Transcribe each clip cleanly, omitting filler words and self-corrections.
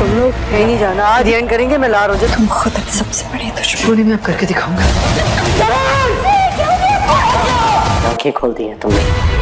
तुम लोग कहीं नहीं जाना, आज एंड करेंगे, मैं ला रहा हूँ। तुम खुद अब सबसे बड़े दुश्मन मैं अब करके दिखाऊंगा। आंखें खोल दी हैं तुमने।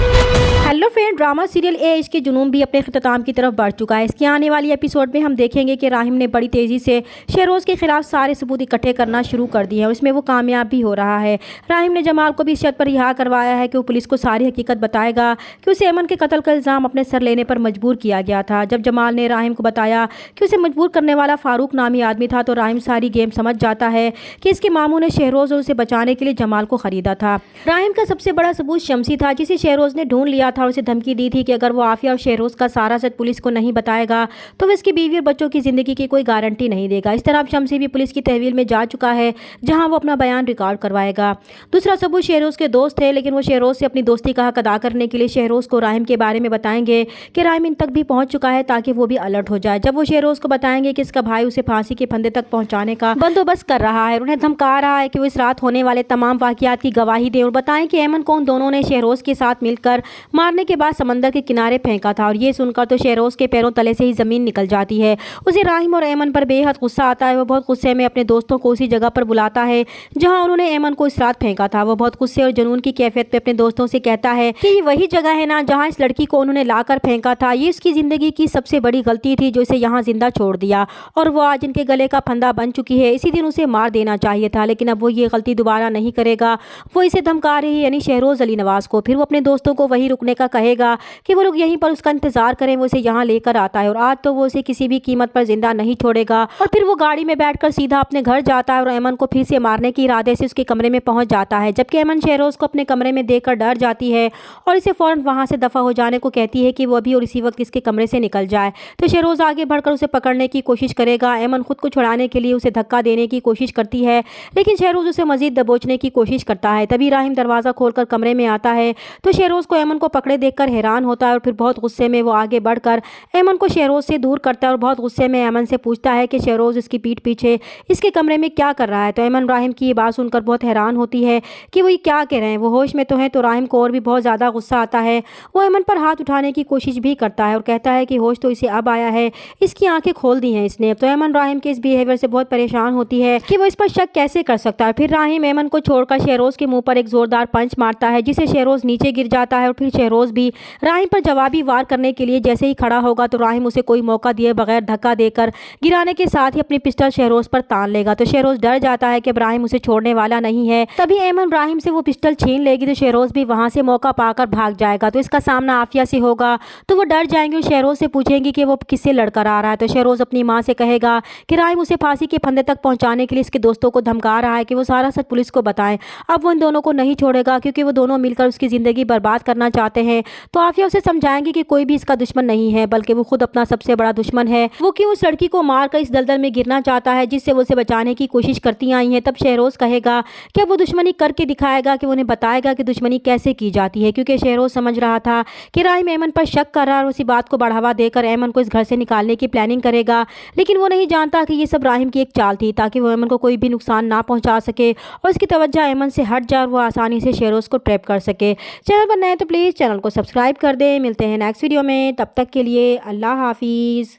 हेलो फ्रेंड, ड्रामा सीरियल ए इश्क के जुनून भी अपने इख्तिताम की तरफ बढ़ चुका है। इसके आने वाली एपिसोड में हम देखेंगे कि राहिम ने बड़ी तेज़ी से शहरोज़ के खिलाफ सारे सबूत इकट्ठे करना शुरू कर दिए हैं और इसमें वो कामयाब भी हो रहा है। राहिम ने जमाल को भी इस शर्त पर रिहा करवाया है कि वो पुलिस को सारी हकीकत बताएगा कि उसे अमन के कत्ल का इल्ज़ाम अपने सर लेने पर मजबूर किया गया था। जब जमाल ने राहिम को बताया कि उसे मजबूर करने वाला फारूक नामी आदमी था तो राहिम सारी गेम समझ जाता है कि इसके मामू ने शहरोज़ और उसे बचाने के लिए जमाल को ख़रीदा था। राहिम का सबसे बड़ा सबूत शमसी था, जिसे शहरोज़ ने ढूंढ लिया था और उसे धमकी दी थी कि अगर वो आफिया और शहरोज़ का सारा सच पुलिस को नहीं बताएगा तो वो इसकी बीवी और बच्चों की ज़िंदगी की कोई गारंटी नहीं देगा। इस तरह शमसी भी पुलिस की तहवील में जा चुका है, जहां वो अपना बयान रिकॉर्ड करवाएगा। दूसरा सबूत शहरोज़ के दोस्त थे, लेकिन वो शहरोज़ से अपनी दोस्ती का हक अदा करने के लिए शहरोज़ को राहिम के बारे में बताएंगे कि राहिम इन तक भी पहुंच चुका है ताकि वो भी अलर्ट हो जाए। जब वो शहरोज़ को बताएंगे कि इसका भाई उसे फांसी के फंदे तक पहुँचाने का बंदोबस्त कर रहा है, उन्हें धमका रहा है कि वो इस रात होने वाले तमाम वाक़ियात की गवाही दें और बताएं कि अमन को उन दोनों ने शहरोज़ के साथ मिलकर मारने के बाद समंदर के किनारे फेंका था। और ये सुनकर तो शहरोज़ के पैरों तले से ही ज़मीन निकल जाती है। उसे राहिम और अमन पर बेहद गुस्सा आता है। वो बहुत गुस्से में अपने दोस्तों को उसी जगह पर बुलाता है जहां उन्होंने अमन को इस रात फेंका था। वो बहुत गुस्से और जुनून की कैफियत में अपने दोस्तों से कहता है कि ये वही जगह है ना जहां इस लड़की को उन्होंने लाकर फेंका था। ये उसकी ज़िंदगी की सबसे बड़ी गलती थी जो इसे यहाँ जिंदा छोड़ दिया और वो आज इनके गले का फंदा बन चुकी है। इसी दिन उसे मार देना चाहिए था, लेकिन अब वो ये गलती दोबारा नहीं करेगा। वो इसे धमका रही है, यानी शहरोज़ अली नवाज़ को। फिर वो अपने दोस्तों को वहीं रुकने का कहेगा कि वो लोग यहीं पर उसका इंतजार करें, वो उसे यहाँ लेकर आता है और आज तो वो उसे किसी भी कीमत पर जिंदा नहीं छोड़ेगा। और फिर वो गाड़ी में बैठकर सीधा अपने घर जाता है और अमन को फिर से मारने के इरादे से उसके कमरे में पहुंच जाता है। जबकि अमन शहरोज़ को अपने कमरे में देखकर डर जाती है और इसे फौरन वहां से दफा हो जाने को कहती है कि वो अभी और इसी वक्त इसके कमरे से निकल जाए। तो शहरोज़ आगे बढ़कर उसे पकड़ने की कोशिश करेगा। अमन खुद को छुड़ाने के लिए उसे धक्का देने की कोशिश करती है, लेकिन शहरोज़ उसे मजीद दबोचने की कोशिश करता है। तभी राहिम दरवाज़ा खोलकर कमरे में आता है तो शहरोज़ को अमन को पकड़े देखकर हैरान होता है और फिर बहुत गुस्से में वो आगे बढ़कर अमन को शहरोज़ से दूर करता है और बहुत गुस्से में अमन से पूछता है कि शहरोज़ इसकी पीठ पीछे इसके कमरे में क्या कर रहा है। तो अमन राहिम की ये बात सुनकर बहुत हैरान होती है कि वो ये क्या कह रहे हैं, वो होश में तो हैं। तो राहिम को और भी बहुत ज़्यादा गुस्सा आता है। वो अमन पर हाथ उठाने की कोशिश भी करता है और कहता है कि होश तो इसे अब आया है, इसकी आंखें खोल दी हैं इसने। तो अमन राहिम के इस बिहेवियर से बहुत परेशान होती है कि वो इस पर शक कैसे कर सकता है। फिर राहिम अमन को छोड़कर शहरोज़ के मुँह पर एक ज़ोरदार पंच मारता है, जिसे शहरोज़ नीचे गिर जाता है। और फिर शहरोज़ भी राहिम पर जवाबी वार करने के लिए जैसे ही खड़ा होगा तो राहिम उसे कोई मौका दिए बगैर धक्का देकर गिराने के साथ ही अपनी पिस्टल शहरोज़ पर तान लेगा। तो शहरोज़ डर जाता है कि इब्राहिम उसे छोड़ने वाला नहीं है। तभी अमन राहिम से वो पिस्टल छीन लेगी तो शहरोज़ भी वहां से मौका पाकर भाग जाएगा। तो इसका सामना आफिया से होगा तो वो डर जाएंगे और शहरोज़ से पूछेंगी कि वो किससे लड़कर आ रहा है। तो शहरोज़ अपनी माँ से कहेगा कि राहिम उसे फांसी के फंदे तक पहुँचाने के लिए इसके दोस्तों को धमका रहा है कि वो सारा सच पुलिस को बताएं। अब वो इन दोनों को नहीं छोड़ेगा क्योंकि वो दोनों मिलकर उसकी ज़िंदगी बर्बाद करना चाहते हैं। तो आफिया उसे समझाएंगी कि कोई भी इसका दुश्मन नहीं है, बल्कि वो खुद अपना सबसे बड़ा दुश्मन है। वो क्यों उस लड़की को मारकर इस दलदल में गिरना चाहता है जिससे वो उसे बचाने की कोशिश करती आई हैं। तब शहरोज़ कहेगा कि वो दुश्मनी करके दिखाएगा, कि वो उन्हें बताएगा कि दुश्मनी कैसे की जाती है। क्योंकि शहरोज़ समझ रहा था कि राहिम अमन पर शक कर रहा है और उसी बात को बढ़ावा देकर अमन को इस घर से निकालने की प्लानिंग करेगा। लेकिन वो नहीं जानता कि ये सब राहिम की एक चाल थी ताकि वो अमन को कोई भी नुकसान ना पहुँचा सके और उसकी तवज्जो अमन से हट जाए और वो आसानी से शहरोज़ को ट्रैप कर सके। चैनल पर नए तो प्लीज़ चैनल को सब्सक्राइब कर दें। मिलते हैं नेक्स्ट वीडियो में, तब तक के लिए अल्लाह हाफिज़।